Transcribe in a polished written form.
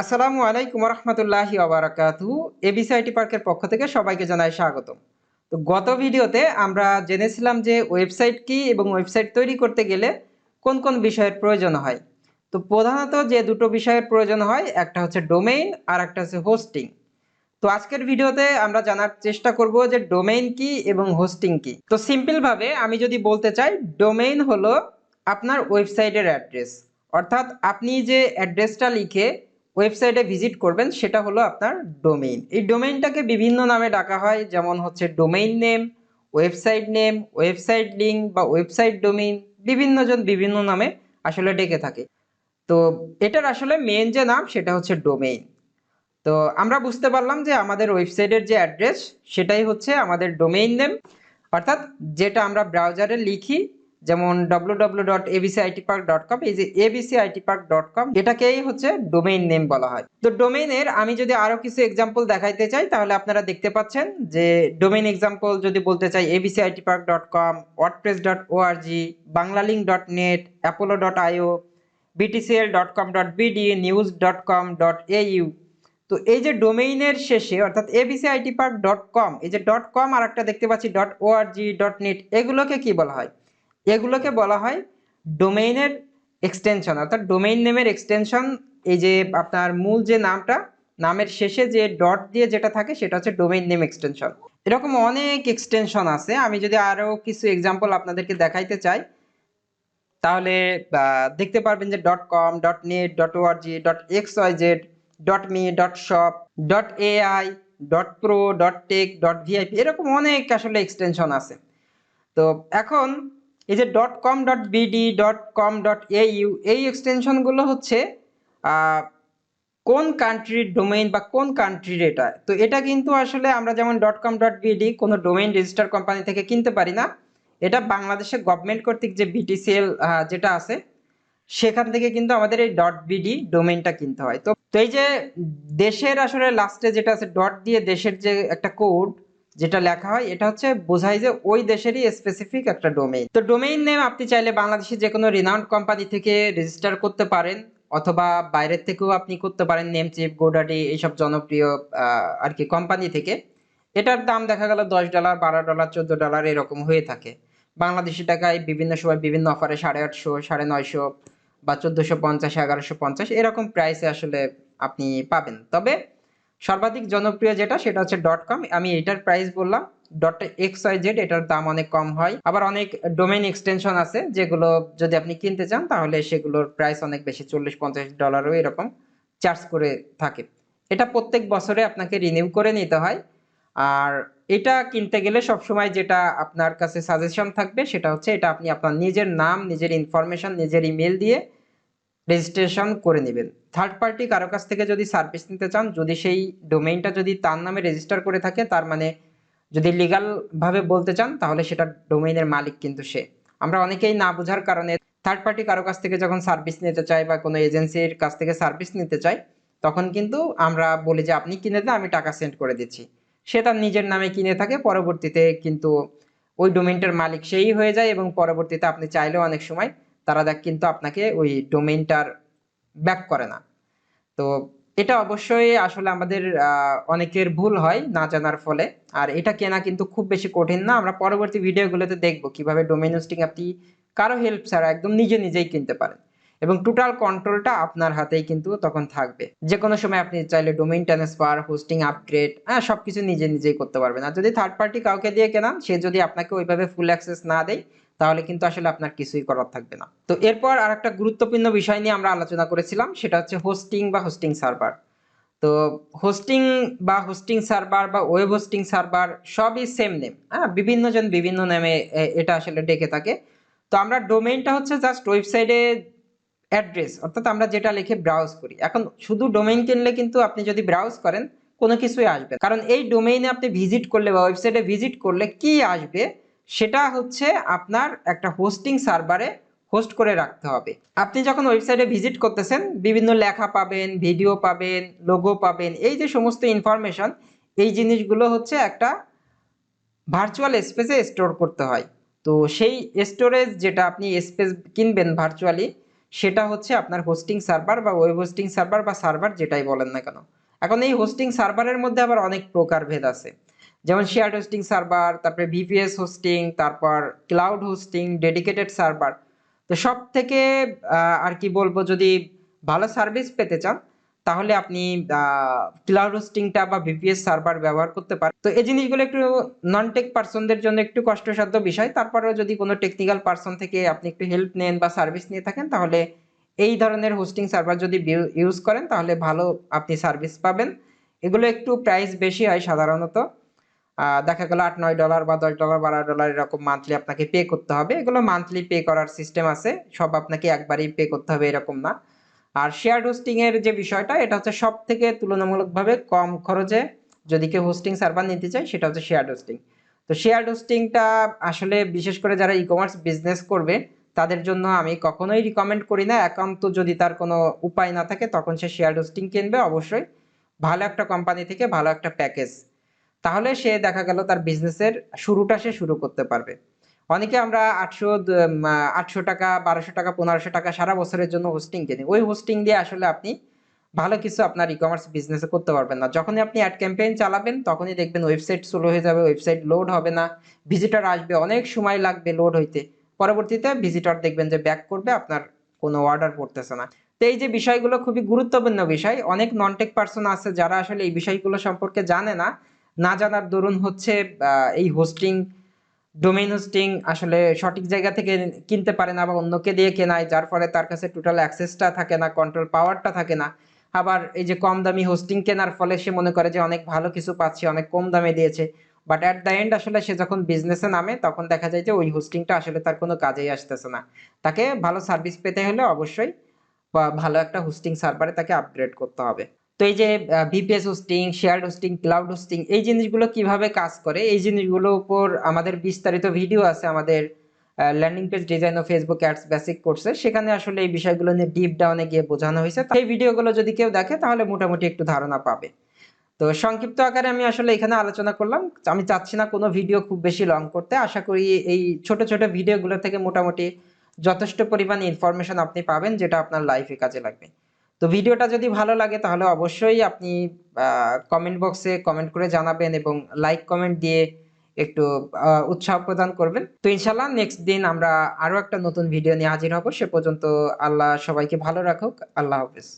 আসসালামু আলাইকুম রহমতুল্লাহি ওয়া বারাকাতুহু। এবিসি আইটি পার্কের পক্ষ থেকে সবাইকে জানাই স্বাগতম। তো গত ভিডিওতে আমরা জেনেছিলাম যে ওয়েবসাইট কি এবং ওয়েবসাইট তৈরি করতে গেলে কোন কোন বিষয়ের প্রয়োজন হয়। তো প্রধানত যে দুটো বিষয়ের প্রয়োজন হয়, একটা হচ্ছে ডোমেইন আর একটা হচ্ছে হোস্টিং। তো আজকের ভিডিওতে আমরা জানার চেষ্টা করব যে ডোমেইন কি এবং হোস্টিং কি। তো সিম্পল ভাবে আমি যদি বলতে চাই, ডোমেইন হলো আপনার ওয়েবসাইটের অ্যাড্রেস, অর্থাৎ আপনি যে অ্যাড্রেসটা লিখে ওয়েবসাইটে ভিজিট করবেন সেটা হলো আপনার ডোমেইন। এই ডোমেইনটাকে বিভিন্ন নামে ডাকা হয়, যেমন হচ্ছে ডোমেইন নেম, ওয়েবসাইট লিঙ্ক বা ওয়েবসাইট ডোমেইন। বিভিন্ন জন বিভিন্ন নামে আসলে ডেকে থাকে। তো এটার আসলে মেন যে নাম সেটা হচ্ছে ডোমেইন। তো আমরা বুঝতে পারলাম যে আমাদের ওয়েবসাইটের যে অ্যাড্রেস সেটাই হচ্ছে আমাদের ডোমেইন নেম, অর্থাৎ যেটা আমরা ব্রাউজারে লিখি, যেমন www.abcitpark.com। এই যে abcitpark.com এটাকেই হচ্ছে ডোমেইন নেম বলা হয়। তো ডোমেইনের আমি যদি আরো কিছু এক্সাম্পল দেখাইতে চাই, তাহলে আপনারা দেখতে পাচ্ছেন যে ডোমেইন এক্সাম্পল যদি বলতে চাই, abcitpark.com, wordpress.org, banglalink.net, apollo.io, btcl.com.bd, news.com.au। তো এই যে ডোমেইনের শেষে অর্থাৎ abcitpark.com, এই যে .com আর একটা দেখতে পাচ্ছি .org, .net, এগুলোকে কি বলা হয়? এগুলোকে বলা হয় ডোমেইনের এক্সটেনশন, অর্থাৎ ডোমেইন নেমের এক্সটেনশন। এই যে আপনার মূল যে নামটা, নামের শেষে যে ডট দিয়ে যেটা থাকে সেটা হচ্ছে ডোমেইন নেম এক্সটেনশন। এরকম অনেক এক্সটেনশন আছে। আমি যদি আরো কিছু এক্সাম্পল আপনাদেরকে দেখাইতে চাই, তাহলে দেখতে পারবেন যে .com, .net, .org, .xyz, .me, .shop, .ai, .pro, .tech, .vip, এরকম অনেক আসলে এক্সটেনশন আছে। তো এখন এই যে .com.bd, .com.au, এই এক্সটেনশন গুলো হচ্ছে কোন কান্ট্রির ডোমেইন বা কোন কান্ট্রির এটা। তো এটা কিন্তু আসলে আমরা যেমন .com.bd কোনো ডোমেইন রেজিস্টার কোম্পানি থেকে কিনতে পারি না। এটা বাংলাদেশের গভর্নমেন্ট কর্তৃক যে বিটিসিএল যেটা আছে সেখান থেকে কিন্তু আমাদের এই .bd ডোমেইনটা কিনতে হয়। তো তো এই যে দেশের আসলে লাস্টে যেটা আছে ডট দিয়ে দেশের যে একটা কোড যেটা লেখা হয়, এটা হচ্ছে বোঝায় যে ওই দেশেরই স্পেসিফিক একটা ডোমেইন। তো ডোমেইন নেম আপনি চাইলে বাংলাদেশের যে কোনো রিনাউন্ড কোম্পানি থেকে রেজিস্টার করতে পারেন, অথবা বাইরের থেকেও আপনি করতে পারেন, নেমচিপ, গোডাডি, এইসব জনপ্রিয় আর কি কোম্পানি থেকে। এটার দাম দেখা গেল $10, $12, $14 এরকম হয়ে থাকে। বাংলাদেশি টাকায় বিভিন্ন সময় বিভিন্ন অফারে 850, 950 বা 1450, 1150 এরকম প্রাইসে আসলে আপনি পাবেন। তবে সর্বাধিক জনপ্রিয় যেটা সেটা হচ্ছে .com। আমি এটার প্রাইস বললাম। .xyz এটার দাম অনেক কম হয়। আবার অনেক ডোমেইন এক্সটেনশন আছে যেগুলো যদি আপনি কিনতে চান তাহলে সেগুলোর প্রাইস অনেক বেশি, $40-50 এরকম চার্জ করে থাকে। এটা প্রত্যেক বছরে আপনাকে রিনিউ করে নিতে হয়। আর এটা কিনতে গেলে সবসময় যেটা আপনার কাছে সাজেশন থাকবে সেটা হচ্ছে এটা আপনি আপনার নিজের নাম, নিজের ইনফরমেশন, নিজের ইমেল দিয়ে রেজিস্ট্রেশন করে নেবেন। থার্ড পার্টি কারো কাছ থেকে যদি সার্ভিস নিতে চান, যদি সেই ডোমেইনটা যদি তার নামে রেজিস্টার করে থাকে, তার মানে যদি লিগাল ভাবে বলতে চান তাহলে সেটা ডোমেইনের মালিক কিন্তু সে। আমরা অনেকেই না বোঝার কারণে থার্ড পার্টি কারো কাছ থেকে যখন সার্ভিস নিতে চাই বা কোনো এজেন্সির কাছ থেকে সার্ভিস নিতে চাই, তখন কিন্তু আমরা বলি যে আপনি কিনে দেন, আমি টাকা সেন্ড করে দিচ্ছি। সে তার নিজের নামে কিনে থাকে, পরবর্তীতে কিন্তু ওই ডোমেইনটার মালিক সেই হয়ে যায় এবং পরবর্তীতে আপনি চাইলেও অনেক সময় তারা কিন্তু আপনাকে ওই ডোমেইনটার ব্যাক করে না। তো এটা অবশ্যই আসলে আমাদের অনেকের ভুল হয় না জানার ফলে। আর এটা কেনা কিন্তু খুব বেশি কঠিন না। আমরা পরবর্তী ভিডিওগুলোতে দেখবো কিভাবে ডোমেইন হোস্টিং আপনি কারো হেল্প ছাড়া একদম নিজে নিজেই কিনতে পারেন, এবং টোটাল কন্ট্রোলটা আপনার হাতেই কিন্তু তখন থাকবে। যে কোনো সময় আপনি চাইলে ডোমেইন ট্রান্সফার, হোস্টিং আপগ্রেড, সবকিছু নিজে নিজেই করতে পারবেন। আর যদি থার্ড পার্টি কাউকে দিয়ে কেনান, সে যদি আপনাকে ওইভাবে ফুল অ্যাক্সেস না দেয়, তাহলে কিন্তু আসলে আপনার কিছুই করার থাকবে না। তো এরপর আরেকটা গুরুত্বপূর্ণ বিষয় নিয়ে আমরা আলোচনা করেছিলাম, সেটা হচ্ছে হোস্টিং বা হোস্টিং সার্ভার। তো হোস্টিং বা হোস্টিং সার্ভার বা ওয়েব হোস্টিং সার্ভার সবই সেম নেম। বিভিন্ন জন বিভিন্ন নামে এটা আসলে ডেকে থাকে। তো আমরা ডোমেইনটা হচ্ছে জাস্ট ওয়েবসাইটে অ্যাড্রেস, অর্থাৎ আমরা যেটা লিখে ব্রাউজ করি। এখন শুধু ডোমেইন কিনলে কিন্তু আপনি যদি ব্রাউজ করেন কোনো কিছুই আসবে না। কারণ এই ডোমেইনে আপনি ভিজিট করলে বা ওয়েবসাইটে ভিজিট করলে কি আসবে, সেটা হচ্ছে আপনার একটা হোস্টিং সার্ভারে হোস্ট করে রাখতে হবে। আপনি যখন ওয়েবসাইটে ভিজিট করতেছেন, বিভিন্ন লেখা পাবেন, ভিডিও পাবেন, লোগো পাবেন, এই যে সমস্ত ইনফরমেশন, এই জিনিসগুলো হচ্ছে একটা ভার্চুয়াল স্পেসে স্টোর করতে হয়। তো সেই স্টোরেজ যেটা আপনি স্পেস কিনবেন ভার্চুয়ালি, সেটা হচ্ছে আপনার হোস্টিং সার্ভার বা ওয়েব হোস্টিং সার্ভার বা সার্ভার যেটাই বলেন না কেন। এখন এই হোস্টিং সার্ভারের মধ্যে আবার অনেক প্রকারভেদ আছে, যেমন শেয়ার্ড হোস্টিং সার্ভার, তারপরে ভিপিএস হোস্টিং, তারপর ক্লাউড হোস্টিং, ডেডিকেটেড সার্ভার। তো সব থেকে আর কি বলবো, যদি ভালো সার্ভিস পেতে চান তাহলে আপনি ক্লাউড হোস্টিংটা বা ভিপিএস সার্ভার ব্যবহার করতে পারেন। তো এই জিনিসগুলো একটু নন টেক পার্সনদের জন্য একটু কষ্টসাধ্য বিষয়, তারপরেও যদি কোনো টেকনিক্যাল পার্সন থেকে আপনি একটু হেল্প নেন বা সার্ভিস নিয়ে থাকেন, তাহলে এই ধরনের হোস্টিং সার্ভার যদি ইউজ করেন তাহলে ভালো আপনি সার্ভিস পাবেন। এগুলো একটু প্রাইস বেশি হয় সাধারণত, দেখা গেল $8-9 বা $10 $12 এরকম মান্থলি আপনাকে পে করতে হবে। এগুলো মান্থলি পে করার সিস্টেম আছে, সব আপনাকে একবারই পে করতে হবে এরকম না। আর শেয়ার্ড হোস্টিং এর যে বিষয়টা, এটা হচ্ছে সব থেকে তুলনামূলকভাবে কম খরচে যদি কেউ হোস্টিং সার্ভার নিতে চায়, সেটা হচ্ছে শেয়ার্ড হোস্টিং। তো শেয়ার্ড হোস্টিংটা আসলে বিশেষ করে যারা ই কমার্স বিজনেস করবে তাদের জন্য আমি কখনোই রিকমেন্ড করি না। একান্ত যদি তার কোনো উপায় না থাকে তখন সে শেয়ার্ড হোস্টিং কিনবে অবশ্যই ভালো একটা কোম্পানি থেকে, ভালো একটা প্যাকেজ। তাহলে সে দেখা গেল তার বিজনেসের শুরুটা সে শুরু করতে পারবে। অনেকে আমরা 800 টাকা, 1200 টাকা, 1500 টাকা সারা বছরের জন্য হোস্টিং কিনি। ওই হোস্টিং দিয়ে আসলে আপনি ভালো কিছু আপনার ই কমার্স বিজনেসে করতে পারবেন না। যখনই আপনি অ্যাড ক্যাম্পেইন চালাবেন তখনই দেখবেন ওয়েবসাইট স্লো হয়ে যাবে, ওয়েবসাইট লোড হবে না, ভিজিটর আসবে, অনেক সময় লাগবে লোড হইতে, পরবর্তীতে ভিজিটর দেখবেন যে ব্যাক করবে, আপনার কোনো অর্ডার পড়তেছে না। তো এই যে বিষয়গুলো খুবই গুরুত্বপূর্ণ বিষয়, অনেক নন টেক পার্সন আছে যারা আসলে এই বিষয়গুলো সম্পর্কে জানে না। না জানার দরুন হচ্ছে এই হোস্টিং, ডোমেইন হোস্টিং আসলে সঠিক জায়গা থেকে কিনতে পারে না, বা অন্যকে দিয়ে কেনায়, যার ফলে তার কাছে টোটাল অ্যাক্সেসটা থাকে না, কন্ট্রোল পাওয়ারটা থাকে না। আবার এই যে কম দামি হোস্টিং কেনার ফলে সে মনে করে যে অনেক ভালো কিছু পাচ্ছে, অনেক কম দামে দিয়েছে, বাট অ্যাট দ্য এন্ড আসলে সে যখন বিজনেসে নামে তখন দেখা যায় যে ওই হোস্টিংটা আসলে তার কোনো কাজেই আসতেছে না। তাকে ভালো সার্ভিস পেতে হলে অবশ্যই বা ভালো একটা হোস্টিং সার্ভারে তাকে আপগ্রেড করতে হবে। তো এই যে VPS hosting, shared hosting, cloud hosting, এই জিনিসগুলো কিভাবে কাজ করে, এই জিনিসগুলোর উপর আমাদের বিস্তারিত ভিডিও আছে আমাদের ল্যান্ডিং পেজ ডিজাইন ও ফেসবুক অ্যাডস বেসিক কোর্সে। সেখানে আসলে এই বিষয়গুলো নিয়ে ডিপ ডাউনে গিয়ে বোঝানো হয়েছে। এই ভিডিওগুলো যদি কেউ দেখে তাহলে মোটামুটি একটু ধারণা পাবে। তো সংক্ষিপ্ত আকারে আমি আসলে এখানে আলোচনা করলাম। আমি চাচ্ছি না কোনো ভিডিও খুব বেশি লং করতে। আশা করি এই ছোট ছোট ভিডিওগুলো থেকে মোটামুটি যথেষ্ট পরিমাণে ইনফরমেশন আপনি পাবেন, যেটা আপনার লাইফে কাজে লাগবে। তো ভিডিওটা যদি ভালো লাগে তাহলে অবশ্যই আপনি কমেন্ট বক্সে কমেন্ট করে জানাবেন এবং লাইক কমেন্ট দিয়ে একটু উৎসাহ প্রদান করবেন। তো ইনশাল্লাহ নেক্সট দিন আমরা আরো একটা নতুন ভিডিও নিয়ে হাজির হব। সে পর্যন্ত আল্লাহ সবাইকে ভালো রাখুক। আল্লাহ হাফেজ।